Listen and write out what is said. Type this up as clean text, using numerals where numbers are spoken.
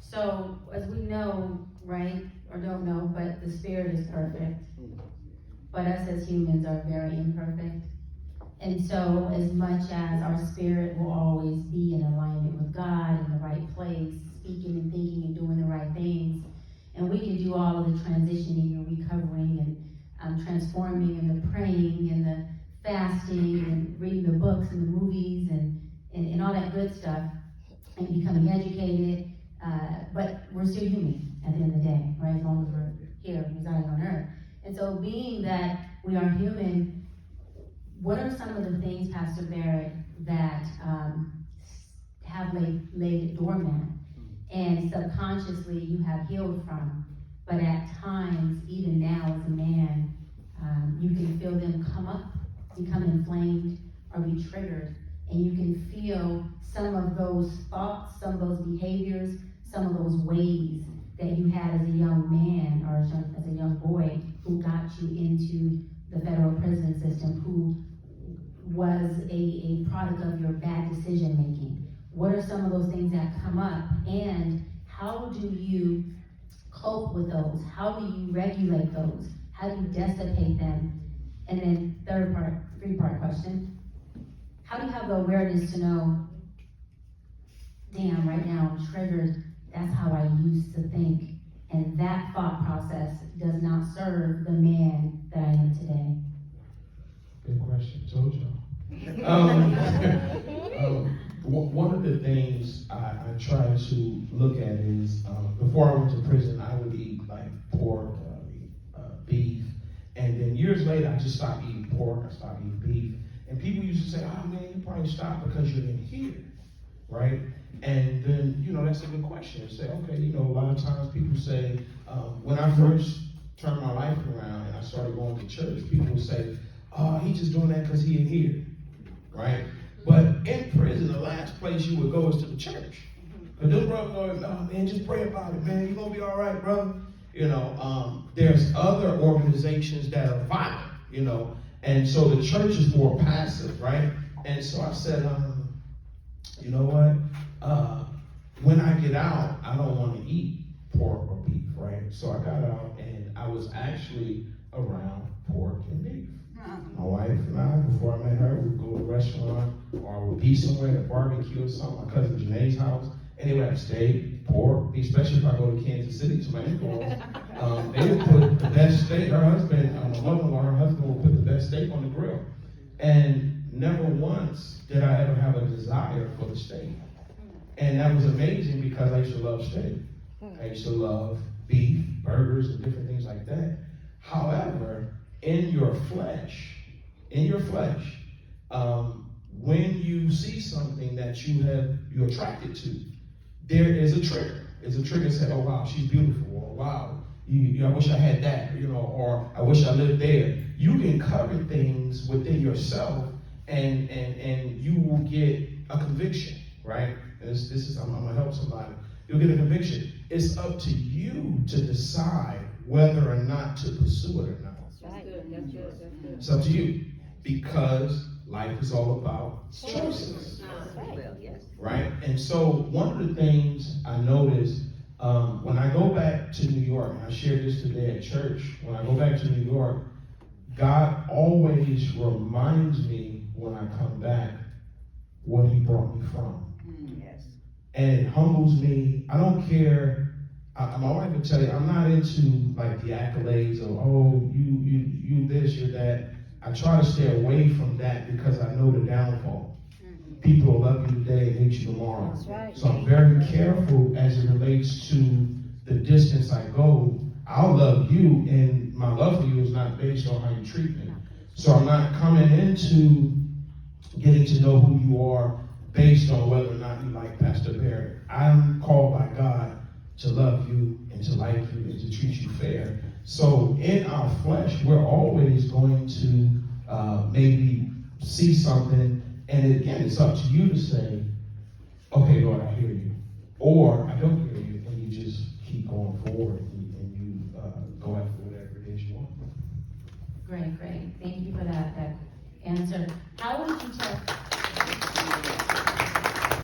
So, as we know, right, or don't know, but the Spirit is perfect. But us as humans are very imperfect. And so, as much as our spirit will always be in alignment with God, in the right place, speaking and thinking and doing the right things, and we can do all of the transitioning and recovering and transforming and the praying and the fasting and reading the books and the movies and all that good stuff and becoming educated, but we're still human at the end of the day, right? As long as we're here residing on earth. And so being that we are human, what are some of the things, Pastor Barrett, that have laid dormant and subconsciously you have healed from, but at times, even now as a man, you can feel them come up, become inflamed, or be triggered, and you can feel some of those thoughts, some of those behaviors, some of those ways that you had as a young man or as a young boy who got you into the federal prison system, who was a product of your bad decision making. What are some of those things that come up, and how do you cope with those? How do you regulate those? How do you dissipate them? And then three-part question. How do you have the awareness to know, damn, right now I'm triggered, that's how I used to think, and that thought process does not serve the man that I am today? Good question, told y'all. One of the things I try to look at is, before I went to prison, I would eat like pork, beef, and then years later, I just stopped eating pork, I stopped eating beef, and people used to say, oh man, you probably stopped because you're in here, right? And then, that's a good question. Say, okay, a lot of times people say, when I first turned my life around and I started going to church, people would say, oh, he's just doing that because he in here, right? But in prison, the last place you would go is to the church. But those brothers always, oh man, just pray about it, man. You're going to be all right, brother. There's other organizations that are violent, and so the church is more passive, right? And so I said, you know what? When I get out, I don't want to eat pork or beef, right? So I got out and I was actually around pork and beef. My wife and I, before I met her, we would go to a restaurant or we would be somewhere at a barbecue or something, my cousin Janae's house, and they would have steak, pork, especially if I go to Kansas City to my in-laws. They would put the best steak, her husband, my mother-in-law, her husband would put the best steak on the grill. And never once did I ever have a desire for the steak. And that was amazing because I used to love steak. I used to love beef, burgers, and different things like that. However, in your flesh, when you see something that you're attracted to, there is a trigger. It's a trigger to say, oh wow, she's beautiful, or wow, I wish I had that, or I wish I lived there. You can cover things within yourself and you will get a conviction, right? I'm gonna help somebody. You'll get a conviction. It's up to you to decide whether or not to pursue it or not. That's good. That's good. It's up to you, because life is all about choices, right? And so one of the things I noticed when I go back to New York, and I shared this today at church, when I go back to New York, God always reminds me when I come back what he brought me from. Yes. And it humbles me. I don't care. My wife would tell you, I'm not into like the accolades of, oh, you this, you're that. I try to stay away from that because I know the downfall. People will love you today and hate you tomorrow. That's right. So I'm very careful as it relates to the distance I go. I'll love you, and my love for you is not based on how you treat me. So I'm not coming into getting to know who you are based on whether or not you like Pastor Barrett. I'm called by God to love you and to like you and to treat you fair. So in our flesh, we're always going to maybe see something, and again, it's up to you to say, okay, Lord, I hear you. Or I don't hear you, and you just keep going forward and you go after whatever it is you want. Great. Thank you for that answer. How would you tell